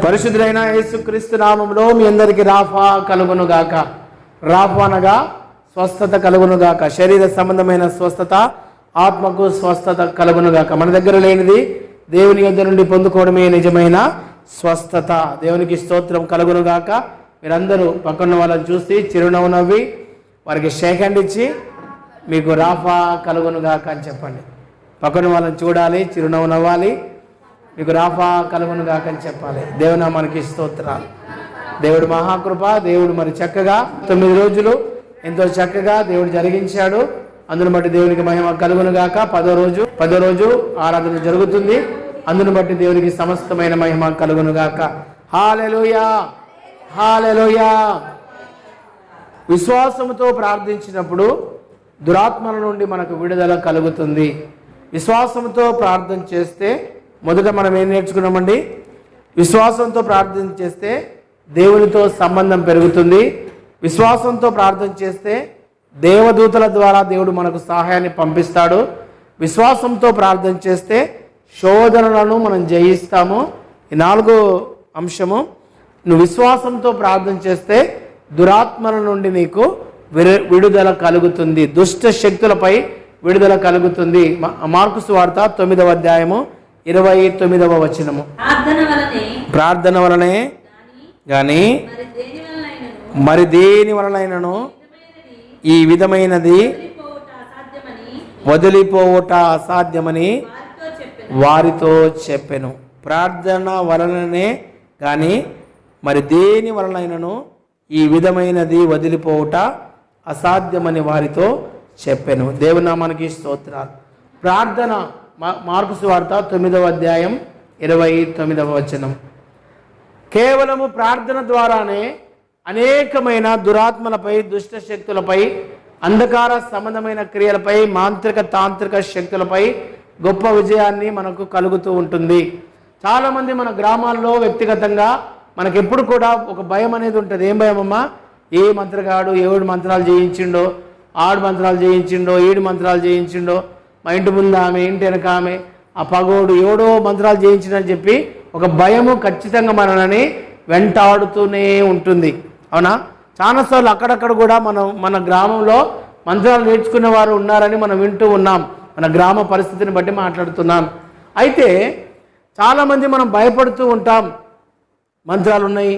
పరిశుద్ధుడైన యేసుక్రీస్తు నామములో మీ అందరికీ రాఫా కలుగునుగాక. రాఫా అనగా స్వస్థత కలుగునుగాక. శరీర సంబంధమైన స్వస్థత, ఆత్మకు స్వస్థత కలుగునుగాక. మన దగ్గర లేనిది దేవుని యొద్ద నుండి పొందుకోవడమే నిజమైన స్వస్థత. దేవునికి స్తోత్రం కలుగునుగాక. మీరందరూ పక్కన వాళ్ళని చూసి చిరునవ్వు నవ్వి వారికి షేక్ హ్యాండ్ ఇచ్చి మీకు రాఫా కలుగునుగాక అని చెప్పండి. పక్కన వాళ్ళని చూడాలి, చిరునవ్వు నవ్వాలి, మీకు రాఫా కలుగునుగాక అని చెప్పాలి. దేవునామానికి స్తోత్రాలు. దేవుడు మహాకృప. దేవుడు మరి చక్కగా 9 రోజులు ఎంతో చక్కగా దేవుడు జరిగించాడు. అందును బట్టి దేవునికి మహిమ కలుగునుగాక. 10వ రోజు ఆరాధన జరుగుతుంది. అందును బట్టి దేవునికి సమస్తమైన మహిమ కలుగునుగాక. హల్లెలూయా, హల్లెలూయా. విశ్వాసముతో ప్రార్థించినప్పుడు దురాత్మల నుండి మనకు విడుదల కలుగుతుంది. విశ్వాసంతో ప్రార్థన చేస్తే మొదట మనం ఏం నేర్చుకున్నామండి? విశ్వాసంతో ప్రార్థన చేస్తే దేవునితో సంబంధం పెరుగుతుంది. విశ్వాసంతో ప్రార్థన చేస్తే దేవదూతల ద్వారా దేవుడు మనకు సహాయాన్ని పంపిస్తాడు. విశ్వాసంతో ప్రార్థన చేస్తే శోధనలను మనం జయిస్తాము. ఈ 4వ అంశము, నువ్వు విశ్వాసంతో ప్రార్థన చేస్తే దురాత్మల నుండి నీకు విడుదల కలుగుతుంది. దుష్ట శక్తులపై విడుదల కలుగుతుంది. మార్కు సువార్త 9వ అధ్యాయము 29వ వచనము. ప్రార్థన వలనే గాని మరి దేని వలనైనను ఈ విధమైనది వదిలిపోవుట అసాధ్యమని వారితో చెప్పెను. ప్రార్థన వలననే కానీ మరి దేని వలనైనను ఈ విధమైనది వదిలిపోవుట అసాధ్యమని వారితో చెప్పెను. దేవునామానికి స్తోత్రాలు. ప్రార్థన మార్కు సువార్త 9వ అధ్యాయం 29వ వచనం. కేవలము ప్రార్థన ద్వారానే అనేకమైన దురాత్మలపై, దుష్ట శక్తులపై, అంధకార సంబంధమైన క్రియలపై, మాంత్రిక తాంత్రిక శక్తులపై గొప్ప విజయాన్ని మనకు కలుగుతూ ఉంటుంది. చాలామంది మన గ్రామాల్లో వ్యక్తిగతంగా మనకెప్పుడు కూడా ఒక భయం అనేది ఉంటుంది. ఏం భయం అమ్మా? ఏ మంత్రగాడు 7 మంత్రాలు చేయించిండో, 6 మంత్రాలు చేయించిండో, 7 మంత్రాలు చేయించిండో, మా ఇంటి ముందు ఆమె, ఇంటి వెనక ఆమె, ఆ పగోడు 7 మంత్రాలు చేయించిందని చెప్పి ఒక భయము ఖచ్చితంగా మనల్ని వెంటాడుతూనే ఉంటుంది. అవునా? చాలాసార్లు అక్కడక్కడ కూడా మన గ్రామంలో మంత్రాలు నేర్చుకునే వారు ఉన్నారని మనం వింటూ ఉన్నాం. మన గ్రామ పరిస్థితిని బట్టి మాట్లాడుతున్నాం. అయితే చాలామంది మనం భయపడుతూ ఉంటాం. మంత్రాలు ఉన్నాయి,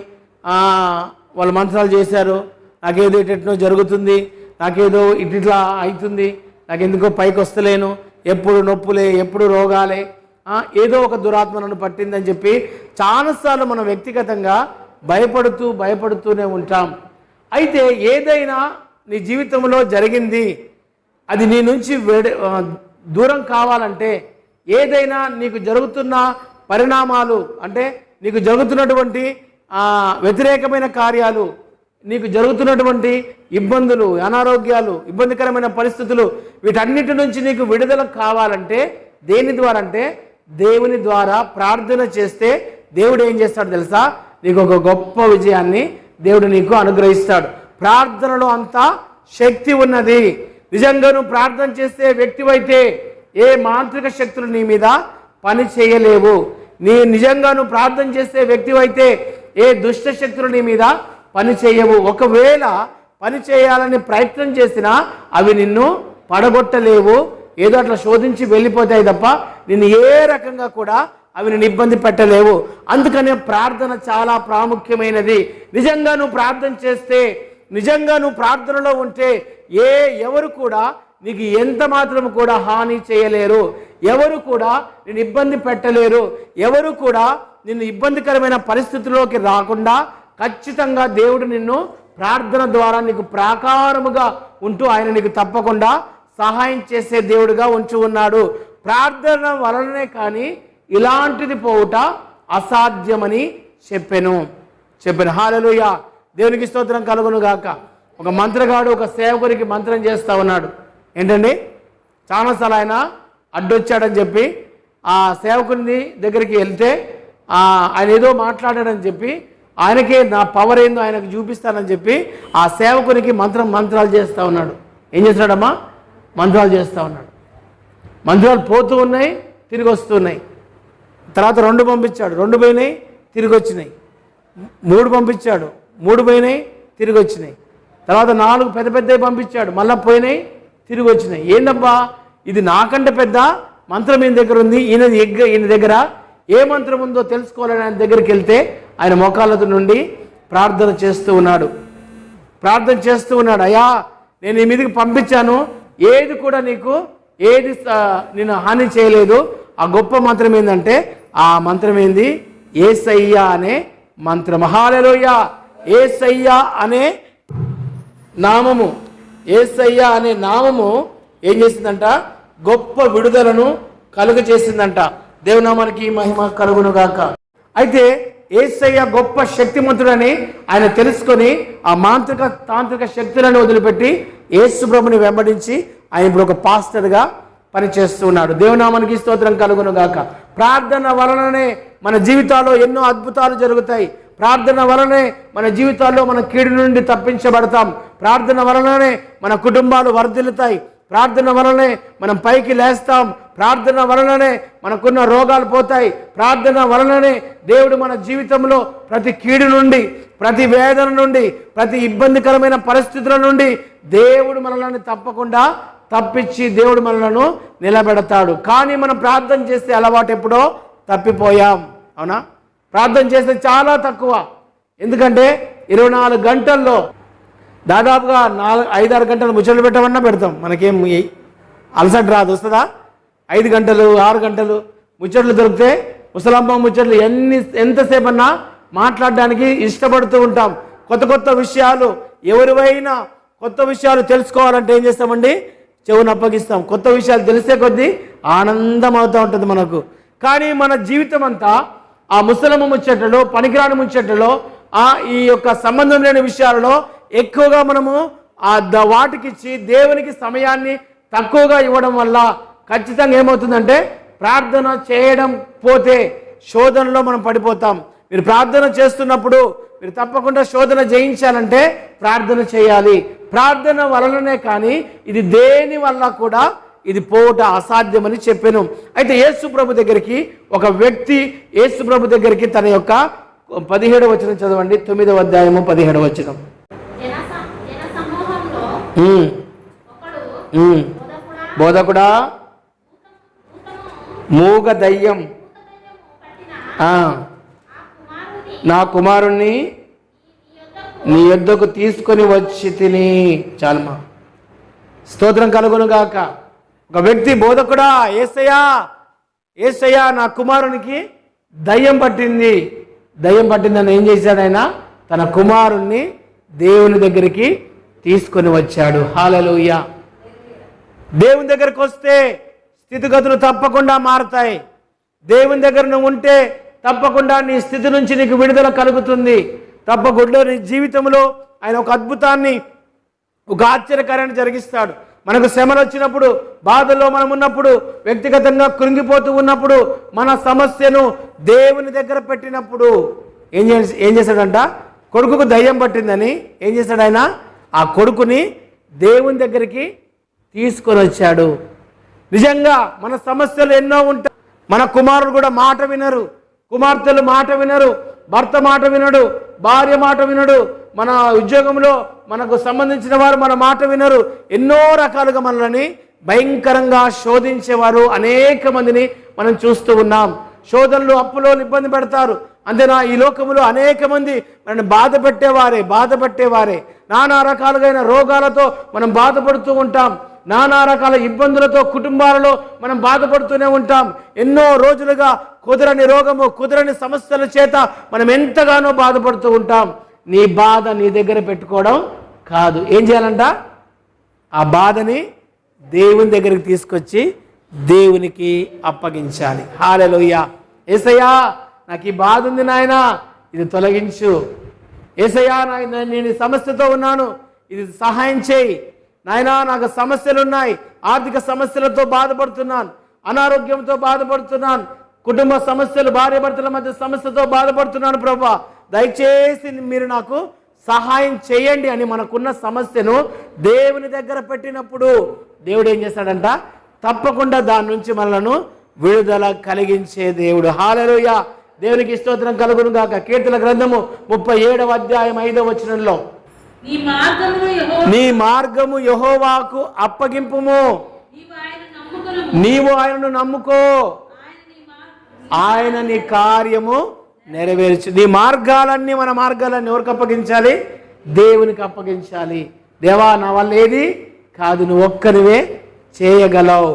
వాళ్ళు మంత్రాలు చేశారు, నాకేదో ఇటెట్నో జరుగుతుంది, నాకేదో ఇట్లా అవుతుంది, నాకెందుకో పైకి వస్తలేను, ఎప్పుడు నొప్పులే, ఎప్పుడు రోగాలే, ఏదో ఒక దురాత్మ నన్ను పట్టిందని చెప్పి చాలాసార్లు మనం వ్యక్తిగతంగా భయపడుతూనే ఉంటాం. అయితే ఏదైనా నీ జీవితంలో జరిగింది, అది నీ నుంచి దూరం కావాలంటే, ఏదైనా నీకు జరుగుతున్న పరిణామాలు అంటే నీకు జరుగుతున్నటువంటి వ్యతిరేకమైన కార్యాలు, నీకు జరుగుతున్నటువంటి ఇబ్బందులు, అనారోగ్యాలు, ఇబ్బందికరమైన పరిస్థితులు, వీటన్నిటి నుంచి నీకు విడుదల కావాలంటే దేని ద్వారా అంటే దేవుని ద్వారా ప్రార్థన చేస్తే దేవుడు ఏం చేస్తాడు తెలుసా? నీకు ఒక గొప్ప విజయాన్ని దేవుడు నీకు అనుగ్రహిస్తాడు. ప్రార్థనలో అంత శక్తి ఉన్నది. నిజంగా నువ్వు ప్రార్థన చేసే వ్యక్తివైతే ఏ మాంత్రిక శక్తులు నీ మీద పని చేయలేవు. నిజంగా నువ్వు ప్రార్థన చేసే వ్యక్తివైతే ఏ దుష్ట శక్తులు నీ మీద పని చేయవు. ఒకవేళ పని చేయాలని ప్రయత్నం చేసినా అవి నిన్ను పడగొట్టలేవు. ఏదో అట్లా శోధించి వెళ్ళిపోతాయి తప్ప నిన్ను ఏ రకంగా కూడా అవి నిన్ను ఇబ్బంది పెట్టలేవు. అందుకనే ప్రార్థన చాలా ప్రాముఖ్యమైనది. నిజంగా నువ్వు ప్రార్థన చేస్తే, నిజంగా నువ్వు ప్రార్థనలో ఉంటే ఎవరు కూడా నీకు ఎంత మాత్రం కూడా హాని చేయలేరు. ఎవరు కూడా నిన్ను ఇబ్బంది పెట్టలేరు. ఎవరు కూడా నిన్ను ఇబ్బందికరమైన పరిస్థితుల్లోకి రాకుండా ఖచ్చితంగా దేవుడు నిన్ను ప్రార్థన ద్వారా నీకు ప్రాకారముగా ఉంటూ ఆయన నీకు తప్పకుండా సహాయం చేసే దేవుడుగా ఉంచి ఉన్నాడు. ప్రార్థన వలననే కానీ ఇలాంటిది పోవుట అసాధ్యమని చెప్పాను. హల్లెలూయా. దేవునికి స్తోత్రం కలుగును గాక. ఒక మంత్రగాడు ఒక సేవకునికి మంత్రం చేస్తూ ఉన్నాడు. ఏంటండి? చాలాసార్లు ఆయన అడ్డొచ్చాడని చెప్పి ఆ సేవకుని దగ్గరికి వెళ్తే ఆయన ఏదో మాట్లాడాడని చెప్పి ఆయనకే నా పవర్ ఏందో ఆయనకు చూపిస్తానని చెప్పి ఆ సేవకునికి మంత్రాలు చేస్తూ ఉన్నాడు. ఏం చేస్తున్నాడమ్మా? మంత్రాలు చేస్తూ ఉన్నాడు. మంత్రాలు పోతూ ఉన్నాయి, తిరిగి వస్తున్నాయి. తర్వాత 2 పంపించాడు, 2 పోయినాయి, తిరిగి వచ్చినాయి. 3 పంపించాడు, 3 పోయినాయి, తిరిగి వచ్చినాయి. తర్వాత 4 పెద్ద పెద్దవి పంపించాడు, మళ్ళీ పోయినాయి, తిరిగి వచ్చినాయి. ఏంటబ్బా ఇది, నాకంటే పెద్ద మంత్రం ఈయన దగ్గర ఉంది, ఈయన దగ్గర ఏ మంత్రం ఉందో తెలుసుకోవాలని ఆయన దగ్గరికి వెళ్తే ఆయన మోకాళ్ళ నుండి ప్రార్థన చేస్తూ ఉన్నాడు. అయ్యా నేను ఈ మీదకి పంపించాను, ఏది కూడా నేను హాని చేయలేదు. ఆ గొప్ప మంత్రం ఏంటంటే, ఆ మంత్రం ఏంది? యేసయ్యా అనే మంత్రం. హల్లెలూయా. యేసయ్యా అనే నామము, యేసయ్యా అనే నామము ఏం చేసిందంట? గొప్ప విడుదలను కలుగ చేసిందంట. దేవునామానికి మహిమ కలుగును గాక. అయితే యేసయ్య గొప్ప శక్తిమంతుడని ఆయన తెలుసుకొని ఆ తాంత్రిక శక్తులను వదిలిపెట్టి యేసు ప్రభుని వెంబడించి ఆయన ఇప్పుడు ఒక పాస్టర్గా పనిచేస్తున్నాడు. దేవునామానికి స్తోత్రం కలుగును గాక. ప్రార్థన వలననే మన జీవితాల్లో ఎన్నో అద్భుతాలు జరుగుతాయి. ప్రార్థన వలనే మన జీవితాల్లో మన కీడు నుండి తప్పించబడతాం. ప్రార్థన వలననే మన కుటుంబాలు వర్ధిల్లుతాయి. ప్రార్థన వలనే మనం పైకి లేస్తాం. ప్రార్థన వలననే మనకున్న రోగాలు పోతాయి. ప్రార్థన వలననే దేవుడు మన జీవితంలో ప్రతి కీడు నుండి, ప్రతి వేదన నుండి, ప్రతి ఇబ్బందికరమైన పరిస్థితుల నుండి దేవుడు మనల్ని తప్పకుండా తప్పించి దేవుడు మనలను నిలబెడతాడు. కానీ మనం ప్రార్థన చేసే అలవాటు ఎప్పుడో తప్పిపోయాం. అవునా? ప్రార్థన చేస్తే చాలా తక్కువ. ఎందుకంటే 24 గంటల్లో దాదాపుగా 5-6 గంటలు ముచ్చట్లు పెట్టమన్నా పెడతాం. మనకేం అలసట రాదు. వస్తుందా? 5 గంటలు 6 గంటలు ముచ్చట్లు దొరికితే ముసలమ్మ ముచ్చట్లు ఎంతసేపు అన్నా మాట్లాడడానికి ఇష్టపడుతూ ఉంటాం. కొత్త విషయాలు, ఎవరివైనా కొత్త విషయాలు తెలుసుకోవాలంటే ఏం చేస్తామండి? చెవును అప్పగిస్తాం. కొత్త విషయాలు తెలిసే కొద్దీ ఆనందం అవుతూ ఉంటుంది మనకు. కానీ మన జీవితం అంతా ఆ ముసలమ్మ ముచ్చట్లలో, పనికిరాని ముచ్చట్లలో, ఈ యొక్క సంబంధం లేని విషయాలలో ఎక్కువగా మనము వాటికిచ్చి దేవునికి సమయాన్ని తక్కువగా ఇవ్వడం వల్ల ఖచ్చితంగా ఏమవుతుందంటే, ప్రార్థన చేయడం పోతే శోధనలో మనం పడిపోతాం. మీరు ప్రార్థన చేస్తున్నప్పుడు మీరు తప్పకుండా శోధన జయించాలంటే ప్రార్థన చేయాలి. ప్రార్థన వలననే కానీ ఇది దేని వల్ల కూడా ఇది పోవట అసాధ్యమని చెప్పాను. అయితే యేసు ప్రభు దగ్గరికి ఒక వ్యక్తి యేసు ప్రభు దగ్గరికి తన యొక్క 17వ వచనం చదవండి. 9వ అధ్యాయము 17వ వచనం. బోధకుడా, మూగ దయ్యం నా కుమారుణ్ణి నీ యొద్దకు తీసుకొని వచ్చి తిని. చాలమా, స్తోత్రం కలుగును గాక. ఒక వ్యక్తి, బోధకుడా, యేసయ్యా నా కుమారునికి దయ్యం పట్టిందని ఏం చేశాడు ఆయన? తన కుమారుణ్ణి దేవుని దగ్గరికి తీసుకొని వచ్చాడు. హల్లెలూయా. దేవుని దగ్గరకు వస్తే స్థితిగతులు తప్పకుండా మారుతాయి. దేవుని దగ్గర నువ్వు ఉంటే తప్పకుండా నీ స్థితి నుంచి నీకు విడుదల కలుగుతుంది. తప్పకుండా నీ జీవితంలో ఆయన ఒక అద్భుతాన్ని, ఒక ఆశ్చర్యకార్యాన్ని జరిగిస్తాడు. మనకు శ్రమలు వచ్చినప్పుడు, బాధల్లో మనం ఉన్నప్పుడు, వ్యక్తిగతంగా కృంగిపోతూ ఉన్నప్పుడు, మన సమస్యను దేవుని దగ్గర పెట్టినప్పుడు ఏం చేశాడంట? కొడుకుకు దయ్యం పట్టిందని ఏం చేశాడు ఆయన? ఆ కొడుకుని దేవుని దగ్గరికి తీసుకొని వచ్చాడు. నిజంగా మన సమస్యలు ఎన్నో ఉంటాయి. మన కుమారులు కూడా మాట వినరు, కుమార్తెలు మాట వినరు, భర్త మాట వినడు, భార్య మాట వినడు, మన ఉద్యోగంలో మనకు సంబంధించిన వారు మన మాట వినరు. ఎన్నో రకాలుగా మనల్ని భయంకరంగా శోధించేవారు అనేక మందిని మనం చూస్తూ ఉన్నాం. శోధనలు, అప్పులో ఇబ్బంది పెడతారు. అంతేనా? ఈ లోకంలో అనేక మంది మనల్ని బాధ పెట్టేవారే. నానా రకాలుగైన రోగాలతో మనం బాధపడుతూ ఉంటాం. నానా రకాల ఇబ్బందులతో కుటుంబాలలో మనం బాధపడుతూనే ఉంటాం. ఎన్నో రోజులుగా కుదరని రోగము, కుదరని సమస్యల చేత మనం ఎంతగానో బాధపడుతూ ఉంటాం. నీ బాధ నీ దగ్గర పెట్టుకోవడం కాదు. ఏం చేయాలంట? ఆ బాధని దేవుని దగ్గరికి తీసుకొచ్చి దేవునికి అప్పగించాలి. హల్లెలూయా. యేసయ్యా నాకు ఈ బాధ ఉంది నాయనా, ఇది తొలగించు. యేసయ్యా నేను సమస్యతో ఉన్నాను, ఇది సహాయం చేయి. నాయనా నాకు సమస్యలు ఉన్నాయి, ఆర్థిక సమస్యలతో బాధపడుతున్నాను, అనారోగ్యంతో బాధపడుతున్నాను, కుటుంబ సమస్యలు, భార్యాభర్తల మధ్య సమస్యతో బాధపడుతున్నాను ప్రభువా, దయచేసి మీరు నాకు సహాయం చేయండి అని మనకున్న సమస్యను దేవుని దగ్గర పెట్టినప్పుడు దేవుడు ఏం చేస్తాడంట? తప్పకుండా దాని నుంచి మనలను విడుదల కలిగించే దేవుడు. హల్లెలూయా. దేవునికి స్తోత్రం కలుగును గాక. కీర్తన గ్రంథము 37వ అధ్యాయం 5వ వచనంలో, నీ మార్గము యెహోవాకు అప్పగింపుము, నీవు ఆయనను నమ్ముకో, ఆయన నీ కార్యము నెరవేర్చు. నీ మార్గాలన్నీ, మన మార్గాలన్నీ ఎవరికి అప్పగించాలి? దేవునికి అప్పగించాలి. దేవా, నా వల్ల ఏది కాదు, నువ్వు ఒక్కరివే చేయగలవు,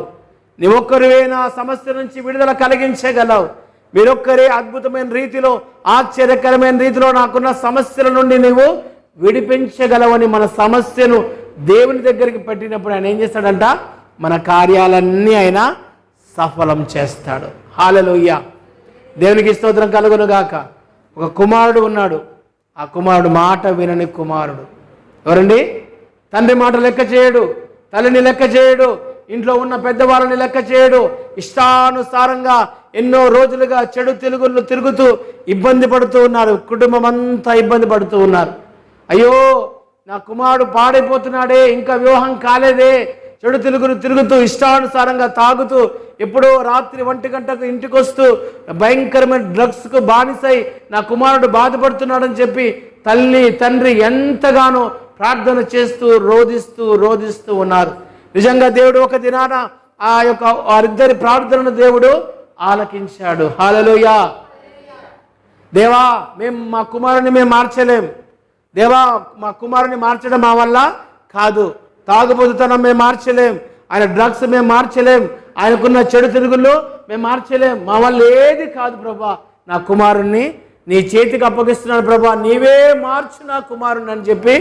నువ్వు ఒక్కరివే నా సమస్య నుంచి విడుదల కలిగించగలవు, మీరొక్కరే అద్భుతమైన రీతిలో, ఆశ్చర్యకరమైన రీతిలో నాకున్న సమస్యల నుండి నువ్వు విడిపించగలవని మన సమస్యను దేవుని దగ్గరికి పెట్టినప్పుడు ఆయన ఏం చేస్తాడంట? మన కార్యాలన్నీ ఆయన సఫలం చేస్తాడు. హల్లెలూయా. దేవునికి స్తోత్రం కలుగును గాక. ఒక కుమారుడు ఉన్నాడు. ఆ కుమారుడు మాట వినని కుమారుడు. ఎవరండి? తండ్రి మాట లెక్క చేయడు, తల్లిని లెక్క చేయడు, ఇంట్లో ఉన్న పెద్దవాళ్ళని లెక్క చేయడు. ఇష్టానుసారంగా ఎన్నో రోజులుగా చెడు తిరుగుళ్ళు తిరుగుతూ ఇబ్బంది పడుతూ ఉన్నారు. కుటుంబం అంతా ఇబ్బంది పడుతూ ఉన్నారు. అయ్యో, నా కుమారుడు పాడైపోతున్నాడే, ఇంకా వివాహం కాలేదే, చెడు తిరుగుతూ ఇష్టానుసారంగా తాగుతూ ఎప్పుడో రాత్రి 1 గంటకు ఇంటికి వస్తూ భయంకరమైన డ్రగ్స్కు బానిసై నా కుమారుడు బాధపడుతున్నాడని చెప్పి తల్లి తండ్రి ఎంతగానో ప్రార్థన చేస్తూ రోధిస్తూ ఉన్నారు. నిజంగా దేవుడు ఒక దినాన ఆ యొక్క వారిద్దరి ప్రార్థనను దేవుడు ఆలకించాడు. హల్లెలూయా. దేవా, మా కుమారుని మేము మార్చలేం. దేవా, మా కుమారుని మార్చడం మా వల్ల కాదు. తాగుబోతుతనం మేము మార్చలేం, ఆయన డ్రగ్స్ మేము మార్చలేం, ఆయనకున్న చెడు తిరుగుళ్ళు మేము మార్చలేం, మా వల్ల ఏది కాదు ప్రభా. నా కుమారుణ్ణి నీ చేతికి అప్పగిస్తున్నాను ప్రభా, నీవే మార్చు నా కుమారుని అని చెప్పి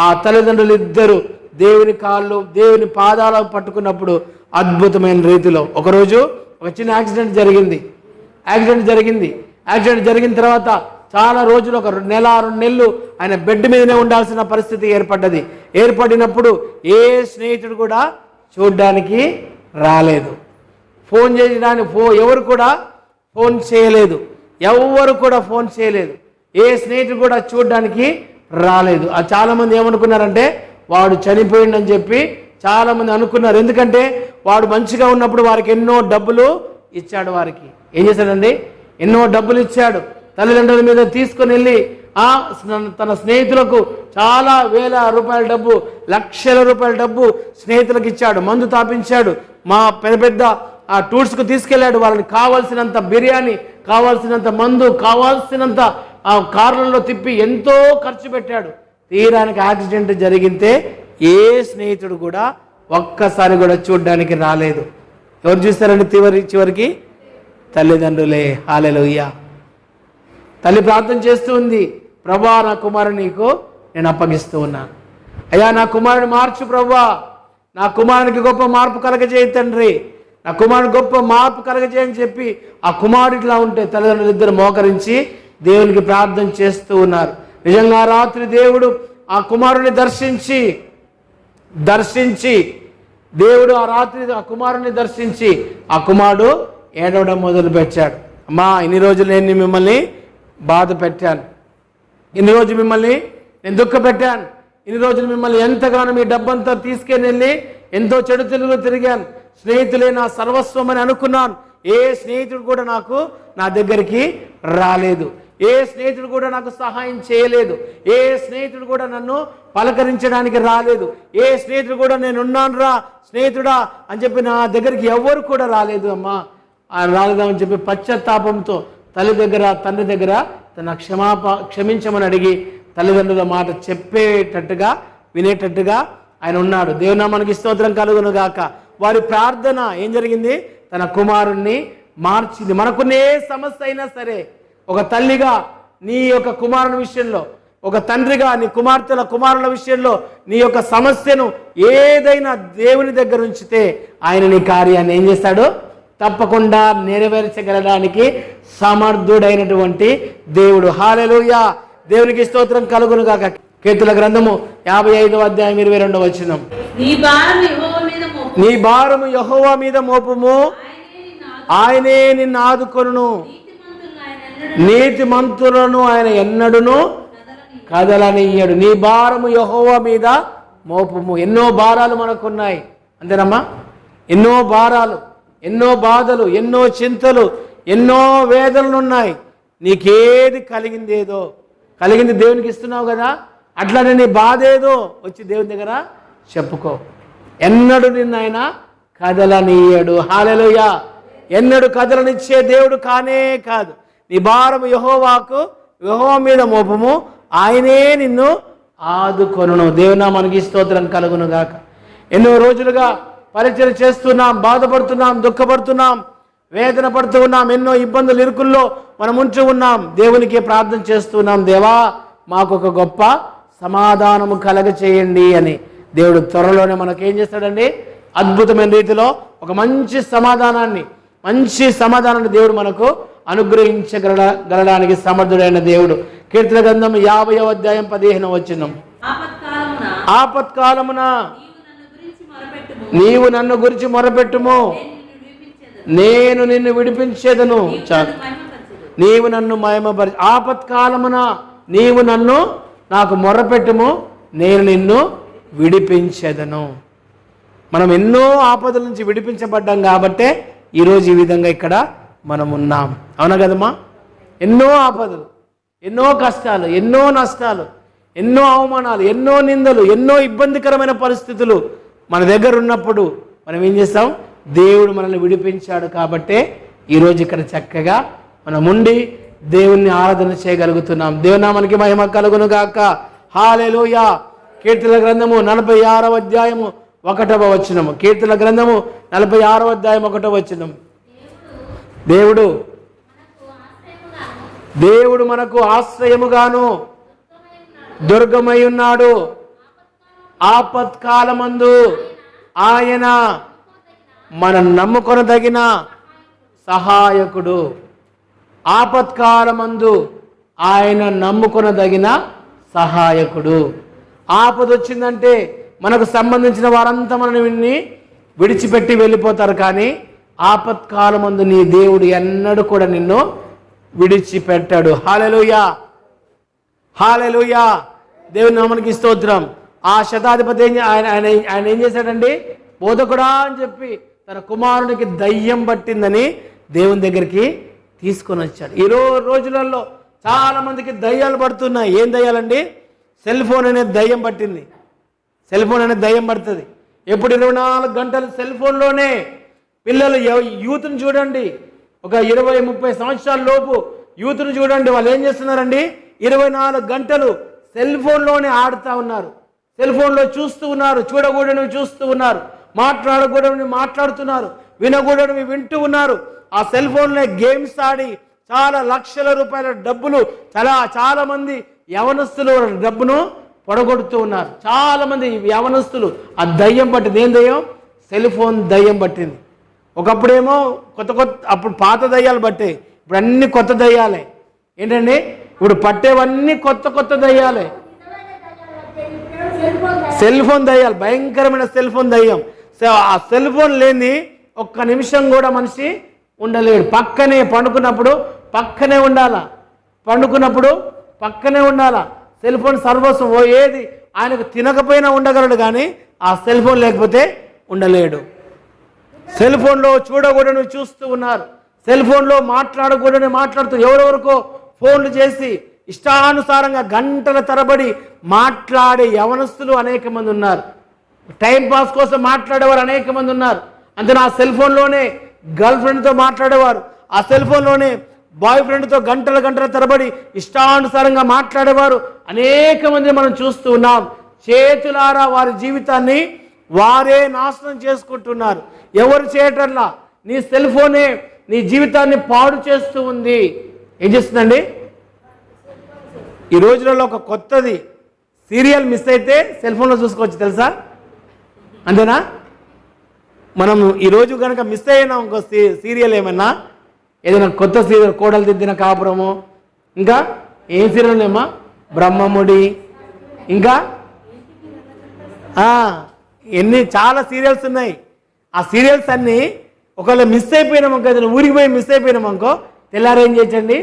ఆ తల్లిదండ్రులు ఇద్దరు దేవుని కాళ్ళు, దేవుని పాదాలు పట్టుకున్నప్పుడు అద్భుతమైన రీతిలో ఒకరోజు ఒక చిన్న యాక్సిడెంట్ జరిగింది. యాక్సిడెంట్ జరిగిన తర్వాత చాలా రోజులు, 1 నెల 2 నెలలు ఆయన బెడ్ మీదనే ఉండాల్సిన పరిస్థితి ఏర్పడినప్పుడు ఏ స్నేహితుడు కూడా చూడ్డానికి రాలేదు. ఫోన్ చేయడానికి ఎవరు కూడా ఫోన్ చేయలేదు. ఏ స్నేహితుడు కూడా చూడ్డానికి రాలేదు. చాలామంది ఏమనుకున్నారంటే వాడు చనిపోయిందని చెప్పి చాలామంది అనుకున్నారు. ఎందుకంటే వాడు మంచిగా ఉన్నప్పుడు వారికి ఎన్నో డబ్బులు ఇచ్చాడు. వారికి ఏం చేశాడండి? ఎన్నో డబ్బులు ఇచ్చాడు. తల్లిదండ్రుల మీద తీసుకొని వెళ్ళి తన స్నేహితులకు చాలా వేల రూపాయల డబ్బు, లక్షల రూపాయల డబ్బు స్నేహితులకు ఇచ్చాడు. మందు తాపించాడు. మా పెద్ద టూర్స్కు తీసుకెళ్ళాడు. వాళ్ళని కావాల్సినంత బిర్యానీ, కావాల్సినంత మందు, కావాల్సినంత కార్లలో తిప్పి ఎంతో ఖర్చు పెట్టాడు. తీరానికి యాక్సిడెంట్ జరిగితే ఏ స్నేహితుడు కూడా ఒక్కసారి కూడా చూడడానికి రాలేదు. ఎవరు చూస్తారండి? చివరికి తల్లిదండ్రులే. హల్లెలూయా. తల్లి ప్రార్థన చేస్తూ ఉంది, ప్రభా, నా కుమారుని నీకు నేను అప్పగిస్తూ ఉన్నాను. అయ్యా, నా కుమారుని మార్చు ప్రభా, నా కుమారునికి గొప్ప మార్పు కలగజేయి తండ్రి, నా కుమారుని గొప్ప మార్పు కలగజేయని చెప్పి ఆ కుమారుడు ఇట్లా ఉంటే తల్లిదండ్రులు ఇద్దరు మోకరించి దేవునికి ప్రార్థన చేస్తూ ఉన్నారు. నిజంగా రాత్రి దేవుడు ఆ కుమారుని దర్శించి దేవుడు ఆ రాత్రి ఆ కుమారుని దర్శించి ఆ కుమారుడు ఏడవడం మొదలుపెట్టాడు. అమ్మా, ఇన్ని రోజులు నేను మిమ్మల్ని బాధ పెట్టాను, ఇన్ని రోజులు మిమ్మల్ని నేను దుఃఖ పెట్టాను, ఇన్ని రోజులు మిమ్మల్ని ఎంతగానో మీ డబ్బంతా తీసుకెళ్ళి వెళ్ళి ఎంతో చెడు తిరిగాను, స్నేహితులే నా సర్వస్వం అని అనుకున్నాను. ఏ స్నేహితుడు కూడా నా దగ్గరికి రాలేదు, ఏ స్నేహితుడు కూడా నాకు సహాయం చేయలేదు, ఏ స్నేహితుడు కూడా నన్ను పలకరించడానికి రాలేదు, ఏ స్నేహితుడు కూడా నేనున్నాను రా స్నేహితుడా అని చెప్పి నా దగ్గరికి ఎవ్వరు కూడా రాలేదు. అమ్మా, రాలేదామని చెప్పి పశ్చాత్తాపంతో తండ్రి దగ్గర తన క్షమించమని అడిగి తల్లిదండ్రుల మాట చెప్పేటట్టుగా వినేటట్టుగా ఆయన ఉన్నాడు. దేవునామానికి స్తోత్రం కలుగును గాక. వారి ప్రార్థన ఏం జరిగింది? తన కుమారుణ్ణి మార్చింది. మనకున్న ఏ సమస్య అయినా సరే, ఒక తల్లిగా నీ యొక్క కుమారుని విషయంలో, ఒక తండ్రిగా నీ కుమారుల విషయంలో నీ యొక్క సమస్యను ఏదైనా దేవుని దగ్గర ఉంచితే ఆయన నీ కార్యాన్ని ఏం చేస్తాడు? తప్పకుండా నెరవేర్చగలడానికి సమర్థుడైనటువంటి దేవుడు. హల్లెలూయా. దేవునికి స్తోత్రం కలుగును గాక. కీర్తనల గ్రంథము 55వ అధ్యాయం 22వ వచనం, నీ భారము యెహోవా మీద మోపుము, ఆయనే నిన్ను ఆదుకొనును, నీతిమంతులను ఆయన ఎన్నడును కదలనియ్యడు. నీ భారము యెహోవా మీద మోపుము. ఎన్నో భారాలు మనకున్నాయి, అంతేనమ్మా? ఎన్నో భారాలు, ఎన్నో బాధలు, ఎన్నో చింతలు, ఎన్నో వేదనలు ఉన్నాయి. నీకేది కలిగిందేదో, కలిగింది దేవునికి ఇస్తున్నావు కదా, అట్లానే నీ బాధ ఏదో వచ్చి దేవుని దగ్గర చెప్పుకో. ఎన్నడూ నిన్ను ఆయన కదలనీయడు. హల్లెలూయా. ఎన్నడూ కదలనిచ్చే దేవుడు కానే కాదు. నీ భారము యెహోవా మీద మోపము, ఆయనే నిన్ను ఆదుకొనును. దేవుని నామానికి స్తోత్రం కలుగును గాక. ఎన్నో రోజులుగా పరిచయం చేస్తున్నాం, బాధపడుతున్నాం, దుఃఖపడుతున్నాం, వేదన పడుతూ ఉన్నాం, ఎన్నో ఇబ్బందులు ఇరుకుల్లో మనం ఉంటూ ఉన్నాం. దేవునికి ప్రార్థన చేస్తున్నాం, దేవా మాకు ఒక గొప్ప సమాధానము కలగ చేయండి అని. దేవుడు త్వరలోనే మనకేం చేస్తాడండి, అద్భుతమైన రీతిలో ఒక మంచి సమాధానాన్ని దేవుడు మనకు అనుగ్రహించగలడానికి సమర్థుడైన దేవుడు. కీర్తన గ్రంథం 50వ అధ్యాయం 15వ వచనం, ఆపత్కాలమున నీవు నన్ను గురించి మొరపెట్టుము, నేను నిన్ను విడిపించేదను. నీవు నన్ను మహిమపరచు. ఆపత్కాలమున నీవు నాకు మొరపెట్టుము, నేను నిన్ను విడిపించేదను. మనం ఎన్నో ఆపదల నుంచి విడిపించబడ్డాం కాబట్టే ఈరోజు ఈ విధంగా ఇక్కడ మనం ఉన్నాం. అవునా కదమ్మా? ఎన్నో ఆపదలు, ఎన్నో కష్టాలు, ఎన్నో నష్టాలు, ఎన్నో అవమానాలు, ఎన్నో నిందలు, ఎన్నో ఇబ్బందికరమైన పరిస్థితులు మన దగ్గర ఉన్నప్పుడు మనం ఏం చేస్తాం? దేవుడు మనల్ని విడిపించాడు కాబట్టే ఈరోజు ఇక్కడ చక్కగా మనం ఉండి దేవుణ్ణి ఆరాధన చేయగలుగుతున్నాం. దేవునామానికి మహిమ కలుగును గాక. హల్లెలూయా. కీర్తన గ్రంథము 46వ అధ్యాయము 1వ వచనము. కీర్తన గ్రంథము 46వ అధ్యాయం 1వ వచనం, దేవుడు మనకు ఆశ్రయముగాను దుర్గమై ఉన్నాడు. ఆపత్కాలమందు ఆయన మనం నమ్ముకొనదగిన సహాయకుడు. ఆపత్కాలమందు ఆయన నమ్ముకొనదగిన సహాయకుడు. ఆపద వచ్చిందంటే మనకు సంబంధించిన వారంతా మనల్ని విడిచిపెట్టి వెళ్ళిపోతారు, కానీ ఆపత్కాలమందు నీ దేవుడు ఎన్నడూ కూడా నిన్ను విడిచిపెట్టాడు. హల్లెలూయా, హల్లెలూయా. దేవుని నామానికి స్తోత్రం. ఆ శతాధిపతి ఆయన ఏం చేశాడండి? బోధకుడా అని చెప్పి తన కుమారునికి దయ్యం పట్టిందని దేవుని దగ్గరికి తీసుకొని వచ్చాడు. ఈ రోజులలో చాలా మందికి దయ్యాలు పడుతున్నాయి. ఏం దయ్యాలండి? సెల్ ఫోన్ అనేది దయ్యం పట్టింది. సెల్ ఫోన్ అనేది దయ్యం పడుతుంది. ఎప్పుడు 24 గంటలు సెల్ ఫోన్లోనే. పిల్లలు యూత్ని చూడండి, ఒక 20-30 సంవత్సరాల లోపు యూత్ని చూడండి, వాళ్ళు ఏం చేస్తున్నారండి? 24 గంటలు సెల్ ఫోన్లోనే ఆడుతూ ఉన్నారు, సెల్ ఫోన్లో చూస్తూ ఉన్నారు, చూడకూడనివి చూస్తూ ఉన్నారు, మాట్లాడకూడనివి మాట్లాడుతున్నారు, వినకూడనివి వింటూ ఉన్నారు. ఆ సెల్ ఫోన్లో గేమ్స్ ఆడి చాలా లక్షల రూపాయల డబ్బులు చాలా మంది యవనస్తులు డబ్బును పొడగొడుతూ ఉన్నారు. చాలా మంది యవనస్తులు ఆ దయ్యం పట్టింది. ఏం దయ్యం? సెల్ ఫోన్ దయ్యం పట్టింది. ఒకప్పుడేమో అప్పుడు పాత దయ్యాలు పట్టాయి, ఇప్పుడు అన్ని కొత్త దయ్యాలే. ఏంటండి? ఇప్పుడు పట్టేవన్నీ కొత్త దయ్యాలే. సెల్ ఫోన్ దయ్యాలు, భయంకరమైన సెల్ ఫోన్ దయ్యం. ఆ సెల్ ఫోన్ లేని ఒక్క నిమిషం కూడా మనిషి ఉండలేడు. పక్కనే పండుకున్నప్పుడు పక్కనే ఉండాలా, పండుకున్నప్పుడు పక్కనే ఉండాలా. సెల్ ఫోన్ సర్వస్వం. ఏది ఆయనకు తినకపోయినా ఉండగలడు, కానీ ఆ సెల్ ఫోన్ లేకపోతే ఉండలేడు. సెల్ ఫోన్లో చూడకూడని చూస్తూ ఉన్నారు, సెల్ ఫోన్లో మాట్లాడకూడని మాట్లాడుతూ ఎవరెవరికో ఫోన్లు చేసి ఇష్టానుసారంగా గంటల తరబడి మాట్లాడే యవనస్తులు అనేక మంది ఉన్నారు. టైంపాస్ కోసం మాట్లాడేవారు అనేక మంది ఉన్నారు. అంతే ఆ సెల్ ఫోన్లోనే గర్ల్ ఫ్రెండ్తో మాట్లాడేవారు, ఆ సెల్ ఫోన్లోనే బాయ్ ఫ్రెండ్తో గంటల తరబడి ఇష్టానుసారంగా మాట్లాడేవారు అనేక మంది మనం చూస్తూ ఉన్నాం. చేతులారా వారి జీవితాన్ని వారే నాశనం చేసుకుంటున్నారు. ఎవరు చేయటంలా? నీ సెల్ ఫోనే నీ జీవితాన్ని పాడు చేస్తూ ఉంది. ఏం చేస్తుందండి? ఈ రోజులలో ఒక కొత్తది సీరియల్ మిస్ అయితే సెల్ ఫోన్లో చూసుకోవచ్చు, తెలుసా? అంతేనా? మనం ఈరోజు కనుక మిస్ అయినా ఇంకో సీరియల్ ఏమన్నా, ఏదైనా కొత్త సీరియల్, కోడలు దిద్దిన కాపురము, ఇంకా ఏం సీరియల్ ఏమా, బ్రహ్మముడి, ఇంకా చాలా సీరియల్స్ ఉన్నాయి. ఆ సీరియల్స్ అన్నీ ఒకవేళ మిస్ అయిపోయినామనుకో, ఏదైనా ఊరికి పోయి మిస్ అయిపోయినామనుకో, తెల్లారేం చేయొచ్చండి?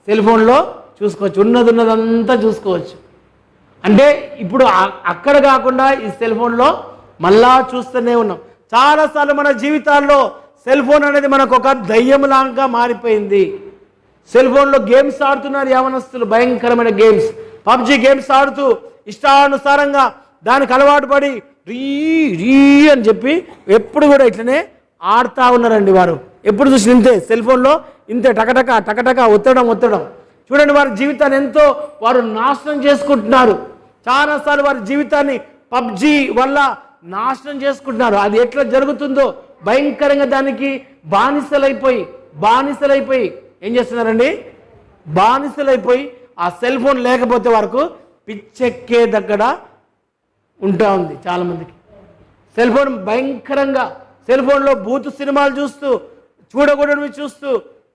సెల్ ఫోన్లో చూసుకోవచ్చు, ఉన్నదంతా చూసుకోవచ్చు. అంటే ఇప్పుడు అక్కడ కాకుండా ఈ సెల్ ఫోన్లో మళ్ళా చూస్తూనే ఉన్నాం. చాలాసార్లు మన జీవితాల్లో సెల్ ఫోన్ అనేది మనకు ఒక దయ్యంలాగా మారిపోయింది. సెల్ ఫోన్లో గేమ్స్ ఆడుతున్నారు యవనస్తులు, భయంకరమైన గేమ్స్, పబ్జి గేమ్స్ ఆడుతూ ఇష్టానుసారంగా దానికి అలవాటు పడి రీ రీ అని చెప్పి ఎప్పుడు కూడా ఇట్లనే ఆడుతూ ఉన్నారండి. వారు ఎప్పుడు చూసి ఇంతే, సెల్ ఫోన్లో ఇంతే టకటక టకటక ఒత్తడం. చూడండి, వారి జీవితాన్ని ఎంతో వారు నాశనం చేసుకుంటున్నారు. చాలాసార్లు వారి జీవితాన్ని పబ్జి వల్ల నాశనం చేసుకుంటున్నారు. అది ఎట్లా జరుగుతుందో భయంకరంగా దానికి బానిసలైపోయి ఏం చేస్తున్నారండి, బానిసలైపోయి ఆ సెల్ ఫోన్ లేకపోతే వరకు పిచ్చెక్కే దగ్గర ఉంటా ఉంది చాలామందికి. సెల్ ఫోన్ భయంకరంగా, సెల్ ఫోన్లో బూతు సినిమాలు చూస్తూ, చూడకూడనివి చూస్తూ,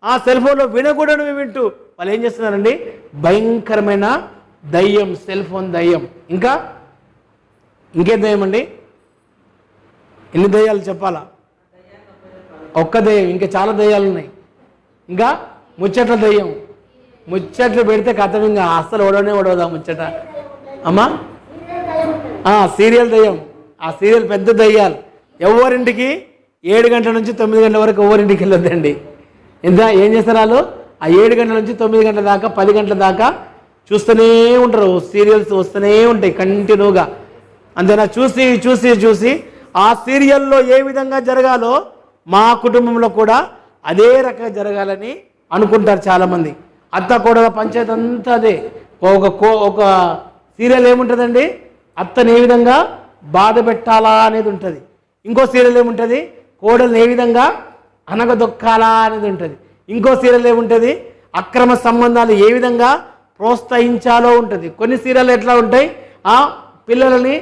ఆ సెల్ ఫోన్లో వినకూడనివి వింటూ వాళ్ళు ఏం చేస్తున్నారండి, భయంకరమైన దయ్యం, సెల్ ఫోన్ దయ్యం. ఇంకేం దయ్యం అండి? ఎన్ని దయ్యాలు చెప్పాలా? ఒక్క దయ్యం, ఇంకా చాలా దయ్యాలు ఉన్నాయి. ఇంకా ముచ్చట్ల దయ్యం, ముచ్చట్లు పెడితే కథం, ఇంకా అస్సలు ఒడవదా ముచ్చట అమ్మా. సీరియల్ దయ్యం, ఆ సీరియల్ పెద్ద దయ్యాలు. ఎవరింటికి 7 గంటల నుంచి 9 గంటల వరకు ఎవరింటికి వెళ్ళొద్దండి. ఏం చేస్తారు వాళ్ళు? ఆ 7 గంటల నుంచి 9 గంటల దాకా, 10 గంటల దాకా చూస్తూనే ఉంటారు. సీరియల్స్ వస్తూనే ఉంటాయి కంటిన్యూగా. అంతేనా? చూసి ఆ సీరియల్లో ఏ విధంగా జరగాలో మా కుటుంబంలో కూడా అదే రకంగా జరగాలని అనుకుంటారు చాలామంది. అత్త కోడల పంచాయతీ అంతా అదే. ఒక సీరియల్ ఏముంటుందండి, అత్తని ఏ విధంగా బాధ పెట్టాలా అనేది ఉంటుంది. ఇంకో సీరియల్ ఏముంటుంది, కోడల్ని ఏ విధంగా అనగదొక్కాలా అనేది ఉంటుంది. ఇంకో సీరియల్ ఏముంటుంది, అక్రమ సంబంధాలు ఏ విధంగా ప్రోత్సహించాలో ఉంటుంది. కొన్ని సీరియల్ ఎట్లా ఉంటాయి, ఆ పిల్లలని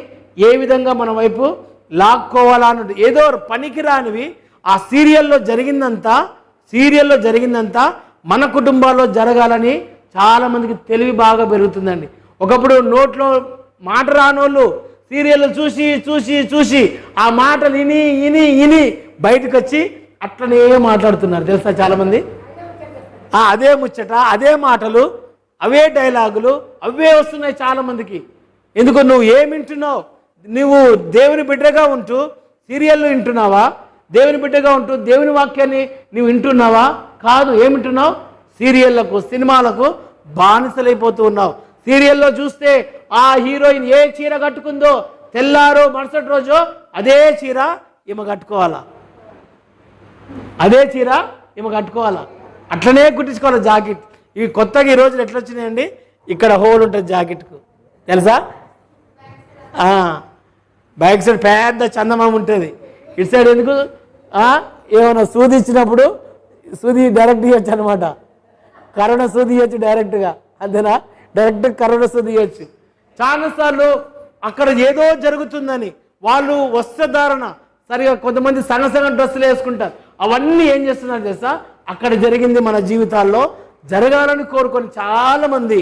ఏ విధంగా మన వైపు లాక్కోవాలా అని ఉంటుంది. ఏదో పనికిరానివి ఆ సీరియల్లో జరిగిందంతా మన కుటుంబాల్లో జరగాలని చాలామందికి తెలివి బాగా పెరుగుతుందండి. ఒకప్పుడు నోట్లో మాట రానోళ్ళు సీరియల్ చూసి ఆ మాటలు ఇని బయటకు వచ్చి అట్లనే మాట్లాడుతున్నారు తెలుసా చాలామంది. అదే ముచ్చట, అదే మాటలు, అవే డైలాగులు, అవే వస్తున్నాయి చాలామందికి. ఎందుకు? నువ్వు ఏమి వింటున్నావు? నువ్వు దేవుని బిడ్డగా ఉంటూ సీరియళ్ళు వింటున్నావా? దేవుని బిడ్డగా ఉంటూ దేవుని వాక్యాన్ని నువ్వు వింటున్నావా? కాదు. ఏమి వింటున్నావు? సీరియళ్లకు, సినిమాలకు బానిసలైపోతూ ఉన్నావు. సీరియల్లో చూస్తే ఆ హీరోయిన్ ఏ చీర కట్టుకుందో తెల్లారో మరుసటి రోజు అదే చీర ఈమె కట్టుకోవాలా, అట్లనే కుట్టించుకోవాలి జాకెట్. ఇవి కొత్తగా ఈ రోజులు ఎట్లా వచ్చినాయండి, ఇక్కడ హోల్ ఉంటుంది జాకెట్కు తెలుసా. బ్యాక్ సైడ్ పెద్ద చందమామ ఉంటుంది, ఇటు సైడ్ ఎందుకు ఏమైనా సూది ఇచ్చినప్పుడు సూది డైరెక్ట్ ఇవ్వచ్చు అనమాట. కరోనా సూది ఇవ్వచ్చు డైరెక్ట్గా, అంతేనా? డైరెక్ట్ కరోనా సూది ఇవ్వచ్చు. చాలాసార్లు అక్కడ ఏదో జరుగుతుందని వాళ్ళు వస్త్రధారణ సరిగా, కొంతమంది సగం డ్రెస్సులు వేసుకుంటారు. అవన్నీ ఏం చేస్తున్నారు తెలుసా, అక్కడ జరిగింది మన జీవితాల్లో జరగాలని కోరుకొని చాలామంది.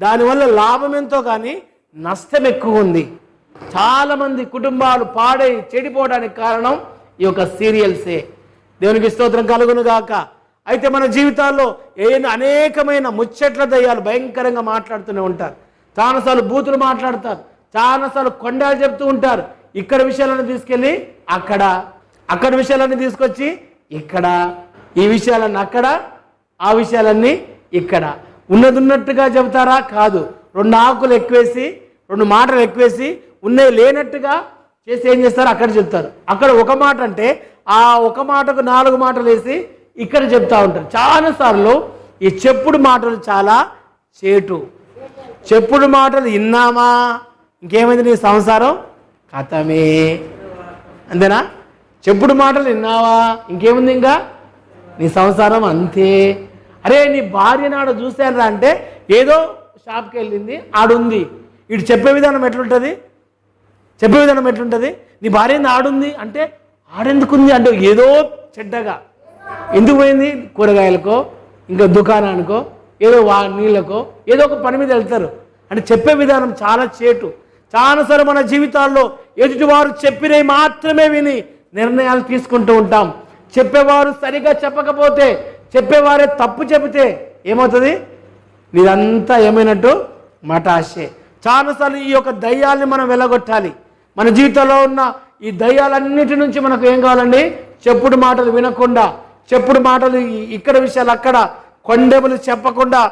దానివల్ల లాభం ఎంతో కానీ నష్టం ఎక్కువ ఉంది. చాలామంది కుటుంబాలు పాడై చెడిపోవడానికి కారణం ఈ యొక్క సీరియల్సే. దేవునికి స్తోత్రం కలుగును గాక. అయితే మన జీవితాల్లో అనేకమైన ముచ్చట్ల దయ్యాలు భయంకరంగా మాట్లాడుతూనే ఉంటారు. చాలాసార్లు బూతులు మాట్లాడతారు, చాలాసార్లు కొండాలు చెప్తూ ఉంటారు. ఇక్కడ విషయాలను తీసుకెళ్ళి అక్కడ విషయాలన్నీ తీసుకొచ్చి ఇక్కడ, ఈ విషయాలన్నీ అక్కడ, ఆ విషయాలన్నీ ఇక్కడ. ఉన్నట్టుగా చెబుతారా? కాదు. 2 ఆకులు ఎక్కువేసి, 2 మాటలు ఎక్కువేసి, ఉన్నవి లేనట్టుగా చేసి ఏం చేస్తారు, అక్కడ చెప్తారు. అక్కడ ఒక మాట అంటే ఆ ఒక మాటకు 4 మాటలు వేసి ఇక్కడ చెప్తా ఉంటారు. చాలాసార్లు ఈ చెప్పుడు మాటలు చాలా చేటు. చెప్పుడు మాటలు విన్నామా, ఇంకేమైంది నీ సంసారం కథమే, అంతేనా? చెప్పుడు మాటలు విన్నావా, ఇంకేముంది, ఇంకా నీ సంసారం అంతే. అరే నీ భార్య నాడు చూశాను అంటే ఏదో షాప్కి వెళ్ళింది, ఆడుంది. ఇటు చెప్పే విధానం ఎట్లుంటుంది, నీ భార్య ఆడుంది అంటే ఆడెందుకుంది అంటే ఏదో చెడ్డగా. ఎందుకు పోయింది? కూరగాయలకో, ఇంకా దుకాణానికో, ఏదో నీళ్ళకో, ఏదో ఒక పని మీద వెళ్తారు. అంటే చెప్పే విధానం చాలా చేటు. చాలాసార్లు మన జీవితాల్లో ఎదుటివారు చెప్పినవి మాత్రమే విని నిర్ణయాలు తీసుకుంటూ ఉంటాం. చెప్పేవారు సరిగా చెప్పకపోతే, చెప్పేవారే తప్పు చెబితే ఏమవుతుంది? నీదంతా ఏమైనట్టు మటాషే. చాలాసార్లు ఈ యొక్క దయ్యాల్ని మనం వెళ్ళగొట్టాలి. మన జీవితంలో ఉన్న ఈ దయ్యాలన్నిటి నుంచి మనకు ఏం కావాలండి? చెప్పుడు మాటలు వినకుండా, చెప్పుడు మాటలు ఇక్కడ విషయాలు అక్కడ, కొండెములు చెప్పకుండా,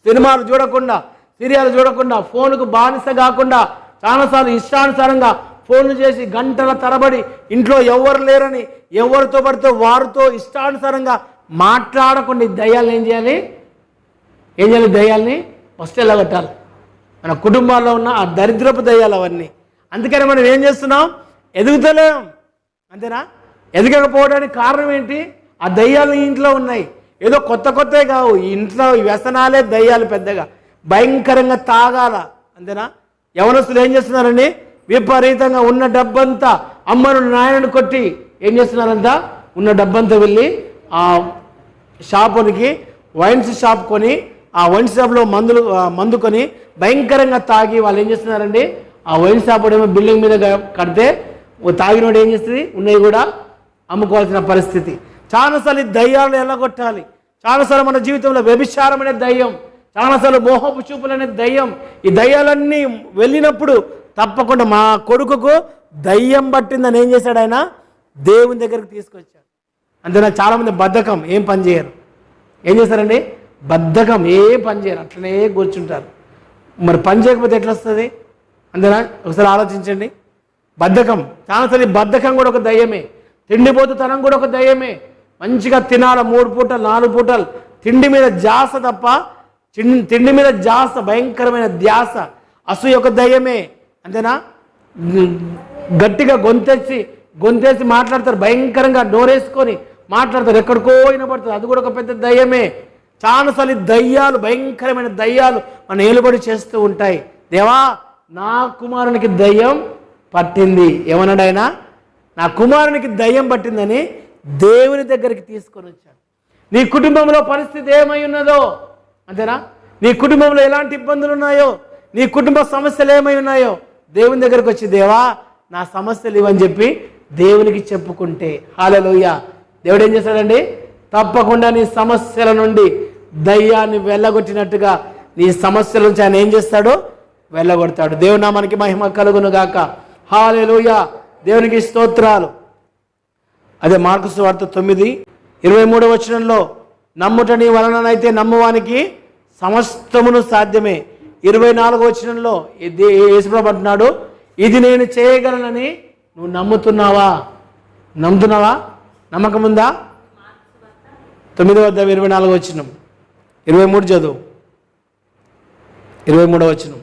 సినిమాలు చూడకుండా, సీరియల్ చూడకుండా, ఫోన్కు బానిస కాకుండా, చాలాసార్లు ఇష్టానుసారంగా ఫోన్లు చేసి గంటల తరబడి ఇంట్లో ఎవరు లేరని ఎవరితో పడితే వారితో ఇష్టానుసారంగా మాట్లాడకుండా ఈ దయ్యాలను ఏం చేయాలి? దయ్యాల్ని ఫస్ట్ ఎల్లగొట్టాలి. మన కుటుంబాల్లో ఉన్న ఆ దరిద్రపు దయ్యాలు అవన్నీ. అందుకని మనం ఏం చేస్తున్నాం? ఎదుగుతలేం. అంతేనా? ఎదగకపోవడానికి కారణం ఏంటి? ఆ దయ్యాలు ఇంట్లో ఉన్నాయి. ఏదో కొత్తవే కావు, ఈ ఇంట్లో ఈ వ్యసనాలే దయ్యాలు. పెద్దగా భయంకరంగా తాగాల. అంతేనా? యవనస్తులు ఏం చేస్తున్నారండి? విపరీతంగా ఉన్న డబ్బంతా అమ్మను నాయనను కొట్టి ఏం చేస్తున్నారంతా? ఉన్న డబ్బంతా వెళ్ళి ఆ షాపునికి, వైన్స్ షాప్ కొని, ఆ వైన్ షాప్లో మందు కొని భయంకరంగా తాగి వాళ్ళు ఏం చేస్తున్నారండి? ఆ వైన్ షాప్ ఏమో బిల్డింగ్ మీద కడితే తాగినోడు ఏం చేస్తుంది? ఉన్నవి కూడా అమ్ముకోవాల్సిన పరిస్థితి. చాలాసార్లు ఈ దయ్యాలను ఎల్లగొట్టాలి. చాలాసార్లు మన జీవితంలో వ్యభిచారం అనే దయ్యం, చాలాసార్లు మోహపు చూపులు అనే దయ్యం. ఈ దయ్యాలన్నీ వెళ్ళినప్పుడు తప్పకుండా మా కొడుకుకు దయ్యం పట్టిందని ఏం చేశాడు? ఆయన దేవుని దగ్గరికి తీసుకొచ్చాడు. అంతేనా? చాలామంది బద్ధకం, ఏం పని చేయరు. ఏం చేస్తారండి? బద్ధకం, ఏం పని చేయరు, అట్లనే కూర్చుంటారు. మరి పని చేయకపోతే ఎట్లా వస్తుంది? అంతేనా? ఒకసారి ఆలోచించండి. బద్ధకం, చాలాసార్లు బద్ధకం కూడా ఒక దయ్యమే. తిండిపోతుతనం కూడా ఒక దయ్యమే. మంచిగా తినాల 3 పూటలు 4 పూటలు, తిండి మీద ధ్యాస తప్ప, తిండి మీద ధ్యాస, భయంకరమైన ధ్యాస. అసూయ ఒక దయ్యమే. అంతేనా? గట్టిగా గొంతేసి మాట్లాడతారు, భయంకరంగా నోరేసుకొని మాట్లాడతారు, ఎక్కడికో వినబడుతుంది, అది కూడా ఒక పెద్ద దయ్యమే. చాలాసార్లు దయ్యాలు, భయంకరమైన దయ్యాలు మన ఏలుబడి చేస్తూ ఉంటాయి. దేవా, నా కుమారునికి దయ్యం పట్టింది. ఏమన్నాడు ఆయన? నా కుమారునికి దయ్యం పట్టిందని దేవుని దగ్గరికి తీసుకొని వచ్చాడు. నీ కుటుంబంలో పరిస్థితి ఏమై ఉన్నదో, అంతేనా? నీ కుటుంబంలో ఎలాంటి ఇబ్బందులు ఉన్నాయో, నీ కుటుంబ సమస్యలు ఏమై ఉన్నాయో దేవుని దగ్గరికి వచ్చి, దేవా నా సమస్యలు ఇవని చెప్పి దేవునికి చెప్పుకుంటే, హల్లెలూయా, దేవుడు ఏం చేస్తాడండి? తప్పకుండా నీ సమస్యల నుండి దయ్యాన్ని వెళ్ళగొట్టినట్టుగా నీ సమస్యల నుంచి ఆయన ఏం చేస్తాడు? వెళ్ళగొడతాడు. దేవుని నామానికి మహిమ కలుగును గాక. హల్లెలూయా, దేవునికి స్తోత్రాలు. అదే మార్కు సువార్త 9:23 వచనంలో, నమ్ముట నీ వలననైతే నమ్మువానికి సమస్తమును సాధ్యమే. 24 వచనంలో యేసుప్రభువు అంటున్నాడు, ఇది నేను చేయగలనని నువ్వు నమ్ముతున్నావా? నమ్మకం ఉందా? 9:24 వచనం, 23 చదువు, 23 వచనం.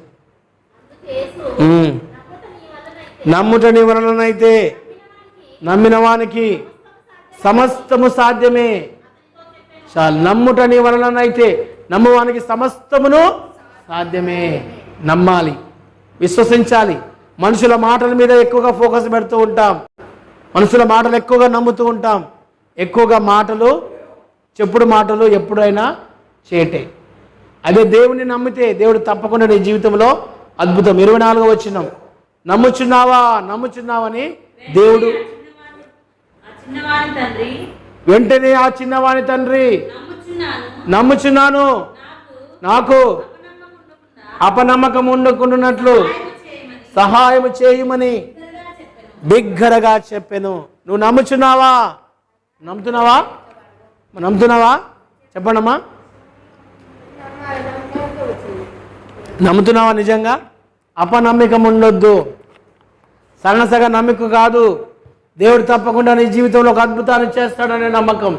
నమ్ముట నీ వలననైతే నమ్మిన వానికి సమస్తము సాధ్యమే. చాలు, నమ్ముట నీ వలననైతే నమ్మువానికి సమస్తమును సాధ్యమే. నమ్మాలి, విశ్వసించాలి. మనుషుల మాటల మీద ఎక్కువగా ఫోకస్ పెడుతూ ఉంటాం, మనుషుల మాటలు ఎక్కువగా నమ్ముతూ ఉంటాం. ఎక్కువగా చెప్పుడు మాటలు ఎప్పుడైనా చేటే. అదే దేవుని నమ్మితే దేవుడు తప్పకుండా నీ జీవితంలో అద్భుతం. 24 వచనం, నమ్ముచున్నావని దేవుడు వెంటనే ఆ చిన్నవాని తండ్రి నమ్ముచున్నాను, నాకు అపనమ్మకం ఉండకుండానట్లు సహాయం చేయమని బిగ్గరగా చెప్పాను. నువ్వు నమ్ముతున్నావా? చెప్పండమ్మా, నమ్ముతున్నావా? నిజంగా అపనమ్మకం ఉండొద్దు, సగ నమ్మకం కాదు. దేవుడు తప్పకుండా నీ జీవితంలో ఒక అద్భుతాన్ని చేస్తాడనే నమ్మకం,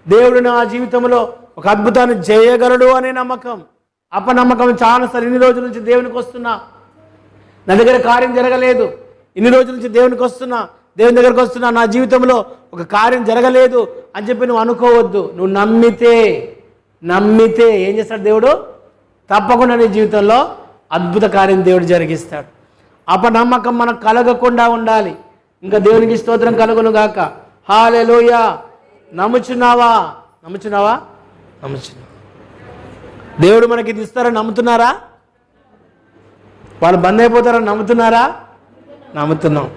దేవుడు నా జీవితంలో ఒక అద్భుతాన్ని చేయగలడు అనే నమ్మకం. అపనమ్మకం చాలాసార్లు ఇన్ని రోజుల నుంచి దేవునికి వస్తున్నా, నా దగ్గర కార్యం జరగలేదు, ఇన్ని రోజుల నుంచి దేవుని దగ్గరకు వస్తున్నా, నా జీవితంలో ఒక కార్యం జరగలేదు అని చెప్పి నువ్వు అనుకోవద్దు. నువ్వు నమ్మితే ఏం చేస్తాడు దేవుడు? తప్పకుండా నీ జీవితంలో అద్భుత కార్యం దేవుడు జరిగిస్తాడు. అపనమ్మకం మనకు కలగకుండా ఉండాలి. ఇంకా దేవునికి స్తోత్రం కలుగును గాక. హల్లెలూయా. నమ్ముచున్నావా? దేవుడు మనకి ఇది ఇస్తారని నమ్ముతున్నారా? వాళ్ళు బంద్ అయిపోతారని నమ్ముతున్నారా? నమ్ముతున్నాం.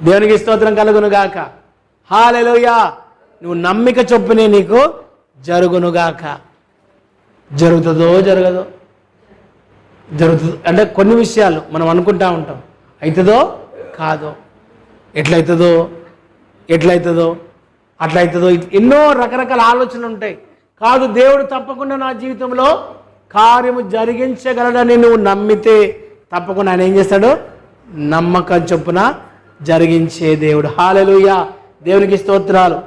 దేవునికి స్తోత్రం కలుగును గాక. హల్లెలూయా. నువ్వు నమ్మిక చొప్పునే నీకు జరుగును గాక. జరుగుతుందో జరగదో? జరుగుతుంది. అంటే కొన్ని విషయాలు మనం అనుకుంటా ఉంటాం, అవుతుందో కాదో, ఎట్లయితుందో అట్లయితుందో, ఎన్నో రకరకాల ఆలోచనలు ఉంటాయి. కాదు, దేవుడు తప్పకుండా నా జీవితంలో కార్యము జరిగించగలడని నువ్వు నమ్మితే తప్పకుండా ఆయన ఏం చేస్తాడు? నమ్మకం చొప్పున జరిగించే దేవుడు. హల్లెలూయా, దేవునికి స్తోత్రాలు.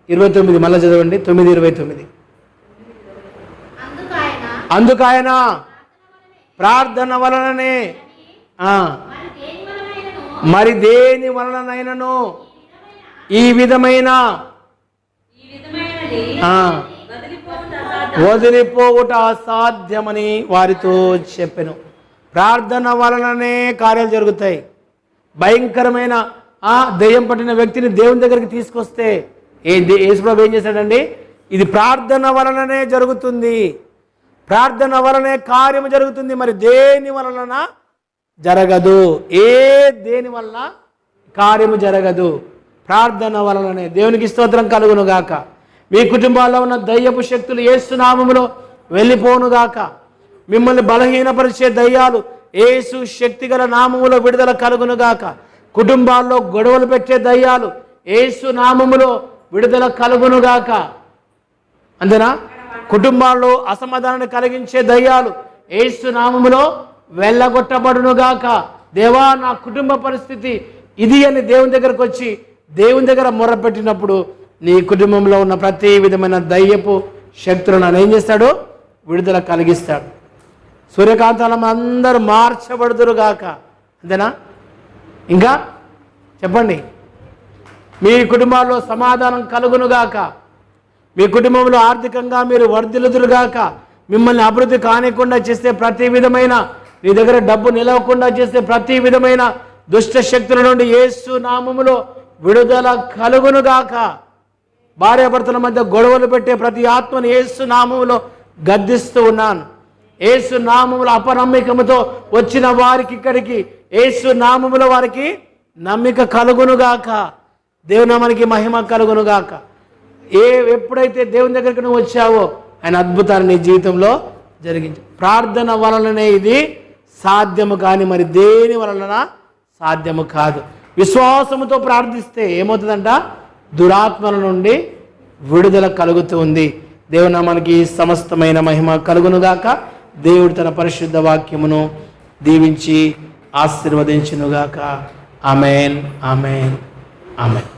29 మళ్ళీ చదవండి, 9:29. అందుకాయన ప్రార్థన వలననే మరి దేని వలనైనను ఈ విధమైన వదిలిపోవుట అసాధ్యమని వారితో చెప్పెను. ప్రార్థన వలననే కార్యాలు జరుగుతాయి. భయంకరమైన దెయ్యం పట్టిన వ్యక్తిని దేవుని దగ్గరికి తీసుకొస్తే యేసుప్రభువు ఏం చేశాడండి? ఇది ప్రార్థన వలననే జరుగుతుంది, ప్రార్థన వలనే కార్యము జరుగుతుంది. మరి దేని వలన జరగదు? దేని వలన కార్యము జరగదు? ప్రార్థన వలననే. దేవునికి స్తోత్రం కలుగును గాక. మీ కుటుంబాల్లో ఉన్న దయ్యపు శక్తులు యేసు నామములో వెళ్ళిపోను గాక. మిమ్మల్ని బలహీనపరిచే దయ్యాలు యేసు శక్తిగల నామములో విడుదల కలుగును గాక. కుటుంబాల్లో గొడవలు పెట్టే దయ్యాలు యేసు నామములో విడుదల కలుగును గాక. అంతేనా? కుటుంబాల్లో అసమాధానాన్ని కలిగించే దయ్యాలు యేసు నామములో వెళ్ళగొట్టబడును గాక. దేవా, నా కుటుంబ పరిస్థితి ఇది అని దేవుని దగ్గరకు వచ్చి దేవుని దగ్గర మొర్రపెట్టినప్పుడు నీ కుటుంబంలో ఉన్న ప్రతి విధమైన దయ్యపు శక్తులను ఆయన ఏం చేస్తాడు? విడుదల కలిగిస్తాడు. సూర్యకాంతాలం అందరూ మార్చబడుదురు గాక. అంతేనా? ఇంకా చెప్పండి. మీ కుటుంబాల్లో సమాధానం కలుగునుగాక. మీ కుటుంబంలో ఆర్థికంగా మీరు వర్ధిల్లుదురుగాక. మిమ్మల్ని అభివృద్ధి కానికుండా చేస్తే ప్రతి విధమైన, నీ దగ్గర డబ్బు నిలవకుండా చేస్తే ప్రతి విధమైన దుష్ట శక్తుల నుండి యేసు నామములో విడుదల కలుగునుగాక. భార్యాభర్తల మధ్య గొడవలు పెట్టే ప్రతి ఆత్మను యేసు నామములో గద్దిస్తూ ఉన్నాను. యేసు నామములో అపనమ్మికముతో వచ్చిన వారికి ఇక్కడికి యేసు నామములో వారికి నమ్మిక కలుగునుగాక. దేవుని నామానికి మహిమ కలుగునుగాక. ఎప్పుడైతే దేవుని దగ్గరికి నువ్వు వచ్చావో ఆయన అద్భుతాన్ని నీ జీవితంలో జరిగించు. ప్రార్థన వలననే ఇది సాధ్యము, కానీ మరి దేని వలన సాధ్యము కాదు. విశ్వాసముతో ప్రార్థిస్తే ఏమవుతుందంట? దురాత్మల నుండి విడుదల కలుగుతుంది. దేవుని నామానికి సమస్తమైన మహిమ కలుగునుగాక. దేవుడు తన పరిశుద్ధ వాక్యమును దీవించి ఆశీర్వదించునుగాక. ఆమేన్, ఆమేన్, ఆమేన్.